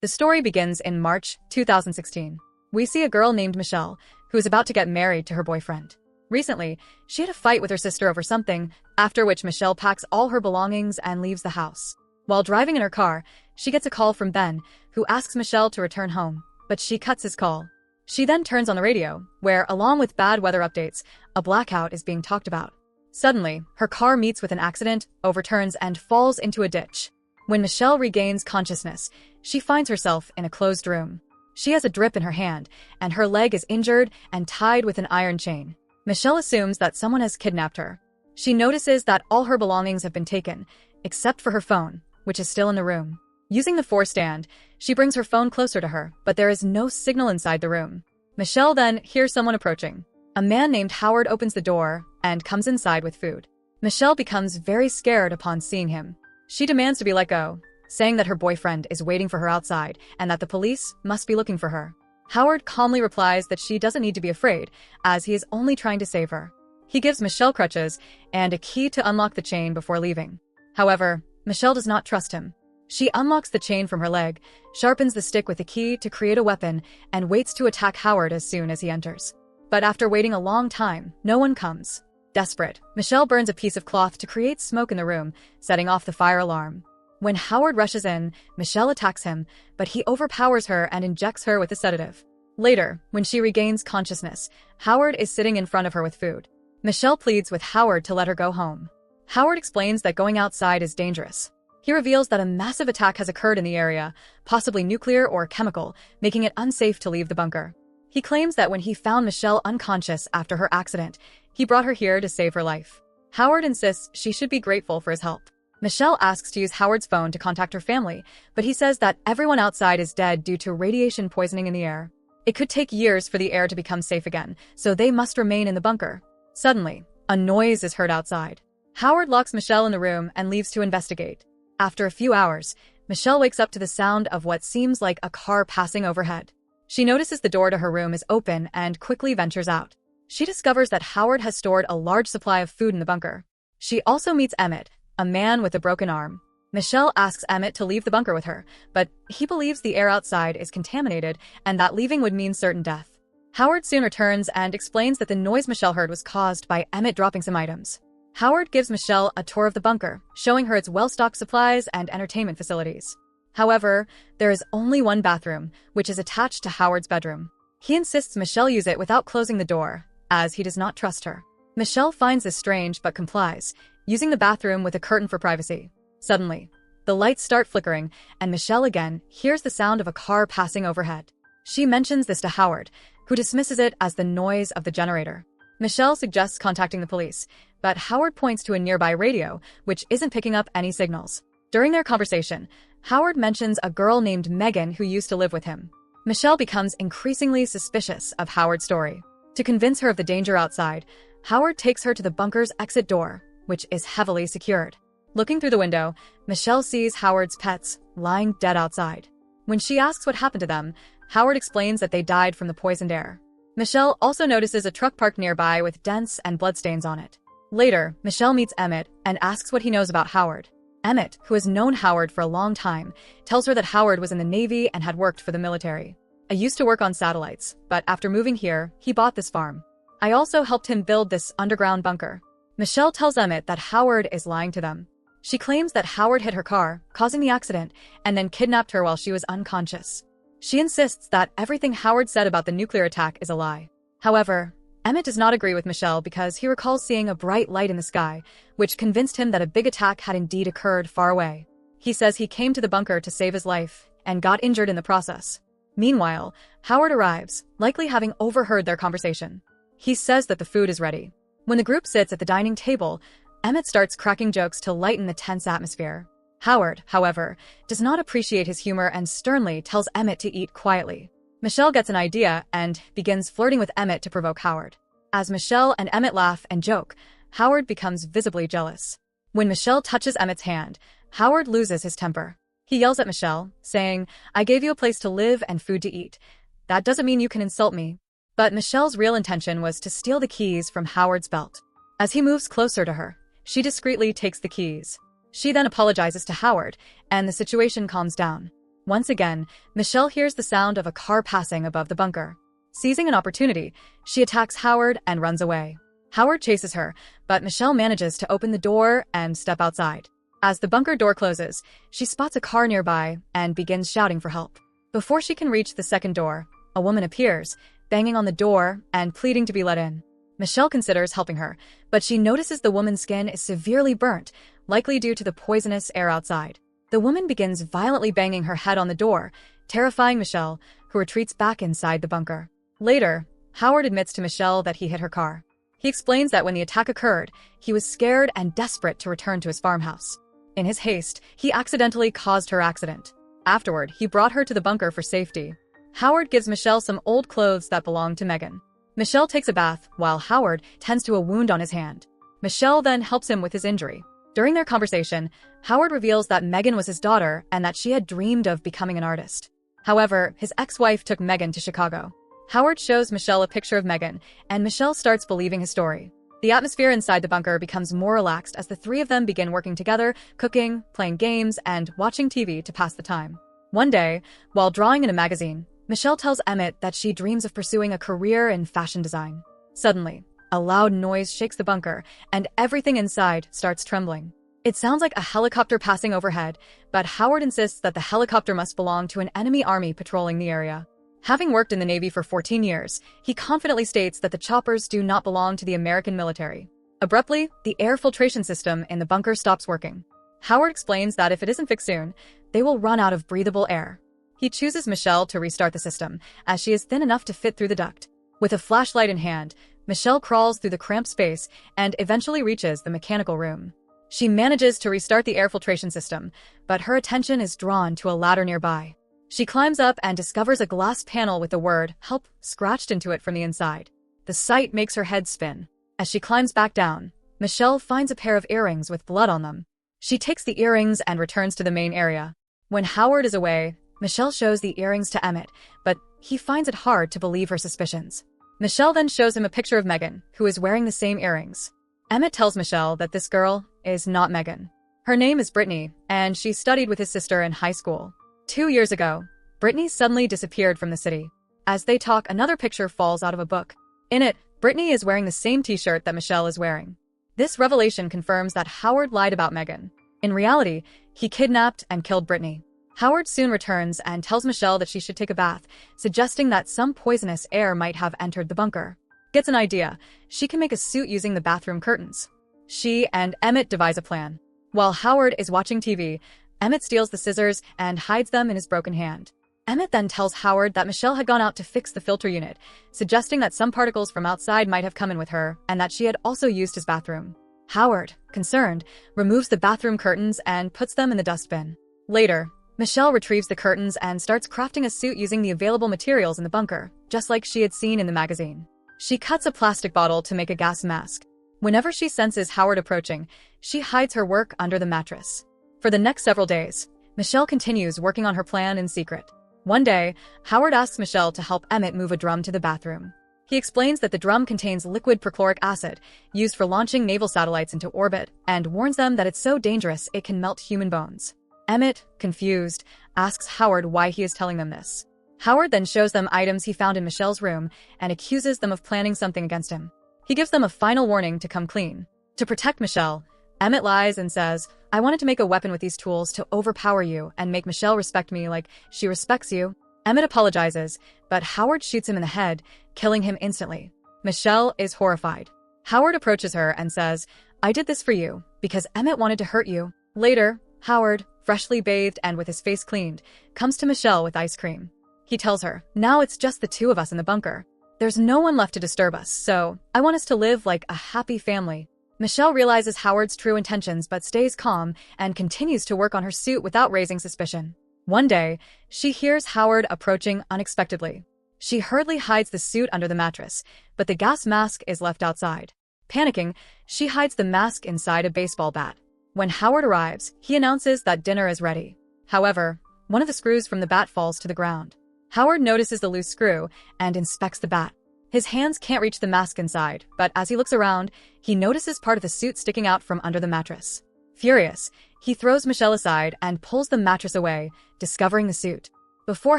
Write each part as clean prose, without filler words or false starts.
The story begins in March 2016. We see a girl named Michelle, who is about to get married to her boyfriend. Recently, she had a fight with her sister over something, after which Michelle packs all her belongings and leaves the house. While driving in her car, she gets a call from Ben, who asks Michelle to return home, but she cuts his call. She then turns on the radio, where, along with bad weather updates, a blackout is being talked about. Suddenly, her car meets with an accident, overturns, and falls into a ditch. When Michelle regains consciousness, she finds herself in a closed room. She has a drip in her hand, and her leg is injured and tied with an iron chain. Michelle assumes that someone has kidnapped her. She notices that all her belongings have been taken, except for her phone, which is still in the room. Using the floor stand, she brings her phone closer to her, but there is no signal inside the room. Michelle then hears someone approaching. A man named Howard opens the door and comes inside with food. Michelle becomes very scared upon seeing him. She demands to be let go, saying that her boyfriend is waiting for her outside and that the police must be looking for her. Howard calmly replies that she doesn't need to be afraid, as he is only trying to save her. He gives Michelle crutches and a key to unlock the chain before leaving. However, Michelle does not trust him. She unlocks the chain from her leg, sharpens the stick with the key to create a weapon, and waits to attack Howard as soon as he enters. But after waiting a long time, no one comes. Desperate, Michelle burns a piece of cloth to create smoke in the room, setting off the fire alarm. When Howard rushes in, Michelle attacks him, but he overpowers her and injects her with a sedative. Later, when she regains consciousness, Howard is sitting in front of her with food. Michelle pleads with Howard to let her go home. Howard explains that going outside is dangerous. He reveals that a massive attack has occurred in the area, possibly nuclear or chemical, making it unsafe to leave the bunker. He claims that when he found Michelle unconscious after her accident, he brought her here to save her life. Howard insists she should be grateful for his help. Michelle asks to use Howard's phone to contact her family, but he says that everyone outside is dead due to radiation poisoning in the air. It could take years for the air to become safe again, so they must remain in the bunker. Suddenly, a noise is heard outside. Howard locks Michelle in the room and leaves to investigate. After a few hours, Michelle wakes up to the sound of what seems like a car passing overhead. She notices the door to her room is open and quickly ventures out. She discovers that Howard has stored a large supply of food in the bunker. She also meets Emmett, a man with a broken arm. Michelle asks Emmett to leave the bunker with her, but he believes the air outside is contaminated and that leaving would mean certain death. Howard soon returns and explains that the noise Michelle heard was caused by Emmett dropping some items. Howard gives Michelle a tour of the bunker, showing her its well-stocked supplies and entertainment facilities. However, there is only one bathroom, which is attached to Howard's bedroom. He insists Michelle use it without closing the door, as he does not trust her. Michelle finds this strange but complies, using the bathroom with a curtain for privacy. Suddenly, the lights start flickering, and Michelle again hears the sound of a car passing overhead. She mentions this to Howard, who dismisses it as the noise of the generator. Michelle suggests contacting the police, but Howard points to a nearby radio, which isn't picking up any signals. During their conversation, Howard mentions a girl named Megan who used to live with him. Michelle becomes increasingly suspicious of Howard's story. To convince her of the danger outside, Howard takes her to the bunker's exit door, which is heavily secured. Looking through the window, Michelle sees Howard's pets lying dead outside. When she asks what happened to them, Howard explains that they died from the poisoned air. Michelle also notices a truck parked nearby with dents and bloodstains on it. Later, Michelle meets Emmett and asks what he knows about Howard. Emmett, who has known Howard for a long time, tells her that Howard was in the Navy and had worked for the military. I used to work on satellites, but after moving here, he bought this farm. I also helped him build this underground bunker. Michelle tells Emmett that Howard is lying to them. She claims that Howard hit her car, causing the accident, and then kidnapped her while she was unconscious. She insists that everything Howard said about the nuclear attack is a lie. However, Emmett does not agree with Michelle because he recalls seeing a bright light in the sky, which convinced him that a big attack had indeed occurred far away. He says he came to the bunker to save his life and got injured in the process. Meanwhile, Howard arrives, likely having overheard their conversation. He says that the food is ready. When the group sits at the dining table, Emmett starts cracking jokes to lighten the tense atmosphere. Howard, however, does not appreciate his humor and sternly tells Emmett to eat quietly. Michelle gets an idea and begins flirting with Emmett to provoke Howard. As Michelle and Emmett laugh and joke, Howard becomes visibly jealous. When Michelle touches Emmett's hand, Howard loses his temper. He yells at Michelle, saying, "I gave you a place to live and food to eat. That doesn't mean you can insult me." But Michelle's real intention was to steal the keys from Howard's belt. As he moves closer to her, she discreetly takes the keys. She then apologizes to Howard, and the situation calms down. Once again, Michelle hears the sound of a car passing above the bunker. Seizing an opportunity, she attacks Howard and runs away. Howard chases her, but Michelle manages to open the door and step outside. As the bunker door closes, she spots a car nearby and begins shouting for help. Before she can reach the second door, a woman appears, banging on the door and pleading to be let in. Michelle considers helping her, but she notices the woman's skin is severely burnt, likely due to the poisonous air outside. The woman begins violently banging her head on the door, terrifying Michelle, who retreats back inside the bunker. Later, Howard admits to Michelle that he hit her car. He explains that when the attack occurred, he was scared and desperate to return to his farmhouse. In his haste, he accidentally caused her accident. Afterward, he brought her to the bunker for safety. Howard gives Michelle some old clothes that belonged to Megan. Michelle takes a bath, while Howard tends to a wound on his hand. Michelle then helps him with his injury. During their conversation, Howard reveals that Megan was his daughter and that she had dreamed of becoming an artist. However, his ex-wife took Megan to Chicago. Howard shows Michelle a picture of Megan, and Michelle starts believing his story. The atmosphere inside the bunker becomes more relaxed as the three of them begin working together, cooking, playing games, and watching TV to pass the time. One day, while drawing in a magazine, Michelle tells Emmett that she dreams of pursuing a career in fashion design. Suddenly, a loud noise shakes the bunker, and everything inside starts trembling. It sounds like a helicopter passing overhead, but Howard insists that the helicopter must belong to an enemy army patrolling the area. Having worked in the Navy for 14 years, he confidently states that the choppers do not belong to the American military. Abruptly, the air filtration system in the bunker stops working. Howard explains that if it isn't fixed soon, they will run out of breathable air. He chooses Michelle to restart the system, as she is thin enough to fit through the duct. With a flashlight in hand, Michelle crawls through the cramped space and eventually reaches the mechanical room. She manages to restart the air filtration system, but her attention is drawn to a ladder nearby. She climbs up and discovers a glass panel with the word "Help" scratched into it from the inside. The sight makes her head spin. As she climbs back down, Michelle finds a pair of earrings with blood on them. She takes the earrings and returns to the main area. When Howard is away, Michelle shows the earrings to Emmett, but he finds it hard to believe her suspicions. Michelle then shows him a picture of Megan, who is wearing the same earrings. Emmett tells Michelle that this girl is not Megan. Her name is Brittany, and she studied with his sister in high school. 2 years ago, Brittany suddenly disappeared from the city. As they talk, another picture falls out of a book. In it, Brittany is wearing the same t-shirt that Michelle is wearing. This revelation confirms that Howard lied about Megan. In reality, he kidnapped and killed Brittany. Howard soon returns and tells Michelle that she should take a bath, suggesting that some poisonous air might have entered the bunker. Gets an idea. She can make a suit using the bathroom curtains. She and Emmett devise a plan. While Howard is watching TV, Emmett steals the scissors and hides them in his broken hand. Emmett then tells Howard that Michelle had gone out to fix the filter unit, suggesting that some particles from outside might have come in with her and that she had also used his bathroom. Howard, concerned, removes the bathroom curtains and puts them in the dustbin. Later, Michelle retrieves the curtains and starts crafting a suit using the available materials in the bunker, just like she had seen in the magazine. She cuts a plastic bottle to make a gas mask. Whenever she senses Howard approaching, she hides her work under the mattress. For the next several days, Michelle continues working on her plan in secret. One day, Howard asks Michelle to help Emmett move a drum to the bathroom. He explains that the drum contains liquid perchloric acid, used for launching naval satellites into orbit, and warns them that it's so dangerous it can melt human bones. Emmett, confused, asks Howard why he is telling them this. Howard then shows them items he found in Michelle's room and accuses them of planning something against him. He gives them a final warning to come clean. To protect Michelle, Emmett lies and says, "I wanted to make a weapon with these tools to overpower you and make Michelle respect me like she respects you." Emmett apologizes, but Howard shoots him in the head, killing him instantly. Michelle is horrified. Howard approaches her and says, "I did this for you because Emmett wanted to hurt you." Later, Howard, freshly bathed and with his face cleaned, comes to Michelle with ice cream. He tells her, "Now it's just the two of us in the bunker. There's no one left to disturb us, so I want us to live like a happy family." Michelle realizes Howard's true intentions but stays calm and continues to work on her suit without raising suspicion. One day, she hears Howard approaching unexpectedly. She hurriedly hides the suit under the mattress, but the gas mask is left outside. Panicking, she hides the mask inside a baseball bat. When Howard arrives, he announces that dinner is ready. However, one of the screws from the bat falls to the ground. Howard notices the loose screw and inspects the bat. His hands can't reach the mask inside, but as he looks around, he notices part of the suit sticking out from under the mattress. Furious, he throws Michelle aside and pulls the mattress away, discovering the suit. Before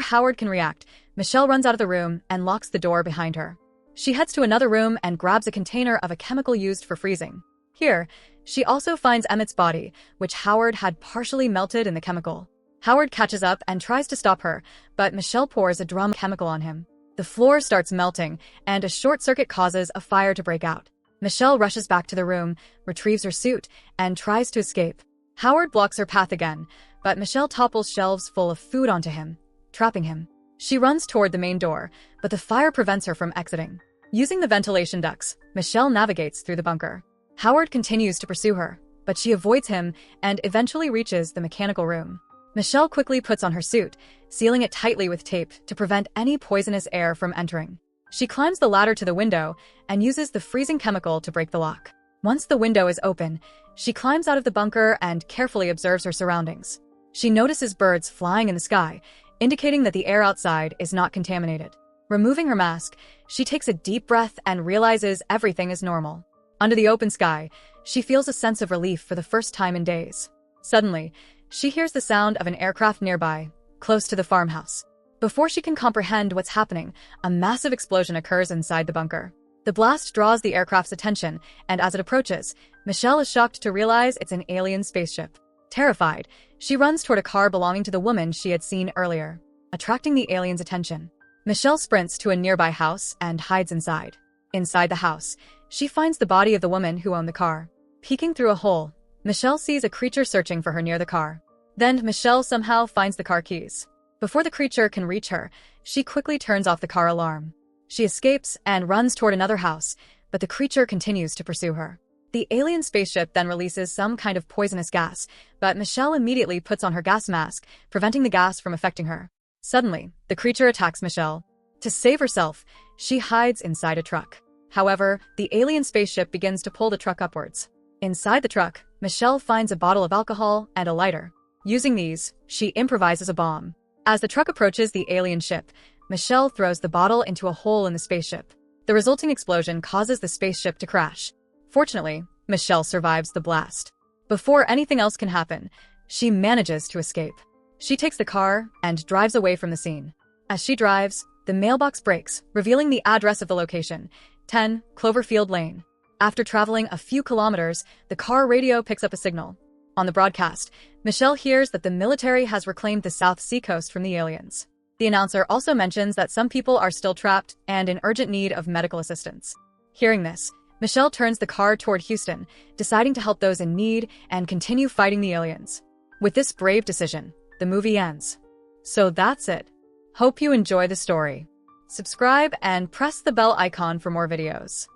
Howard can react, Michelle runs out of the room and locks the door behind her. She heads to another room and grabs a container of a chemical used for freezing. Here, she also finds Emmett's body, which Howard had partially melted in the chemical. Howard catches up and tries to stop her, but Michelle pours a drum of chemical on him. The floor starts melting, and a short circuit causes a fire to break out. Michelle rushes back to the room, retrieves her suit, and tries to escape. Howard blocks her path again, but Michelle topples shelves full of food onto him, trapping him. She runs toward the main door, but the fire prevents her from exiting. Using the ventilation ducts, Michelle navigates through the bunker. Howard continues to pursue her, but she avoids him and eventually reaches the mechanical room. Michelle quickly puts on her suit, sealing it tightly with tape to prevent any poisonous air from entering. She climbs the ladder to the window and uses the freezing chemical to break the lock. Once the window is open, she climbs out of the bunker and carefully observes her surroundings. She notices birds flying in the sky, indicating that the air outside is not contaminated. Removing her mask, she takes a deep breath and realizes everything is normal. Under the open sky, she feels a sense of relief for the first time in days. Suddenly, she hears the sound of an aircraft nearby, close to the farmhouse. Before she can comprehend what's happening, a massive explosion occurs inside the bunker. The blast draws the aircraft's attention, and as it approaches, Michelle is shocked to realize it's an alien spaceship. Terrified, she runs toward a car belonging to the woman she had seen earlier, attracting the alien's attention. Michelle sprints to a nearby house and hides inside. Inside the house, she finds the body of the woman who owned the car. Peeking through a hole, Michelle sees a creature searching for her near the car. Then Michelle somehow finds the car keys. Before the creature can reach her, she quickly turns off the car alarm. She escapes and runs toward another house, but the creature continues to pursue her. The alien spaceship then releases some kind of poisonous gas, but Michelle immediately puts on her gas mask, preventing the gas from affecting her. Suddenly, the creature attacks Michelle. To save herself, she hides inside a truck. However, the alien spaceship begins to pull the truck upwards. Inside the truck, Michelle finds a bottle of alcohol and a lighter. Using these, she improvises a bomb. As the truck approaches the alien ship, Michelle throws the bottle into a hole in the spaceship. The resulting explosion causes the spaceship to crash. Fortunately, Michelle survives the blast. Before anything else can happen, she manages to escape. She takes the car and drives away from the scene. As she drives, the mailbox breaks, revealing the address of the location, 10 Cloverfield Lane. After traveling a few kilometers, the car radio picks up a signal. On the broadcast, Michelle hears that the military has reclaimed the South Sea coast from the aliens. The announcer also mentions that some people are still trapped and in urgent need of medical assistance. Hearing this, Michelle turns the car toward Houston, deciding to help those in need and continue fighting the aliens. With this brave decision, the movie ends. So that's it. Hope you enjoy the story. Subscribe and press the bell icon for more videos.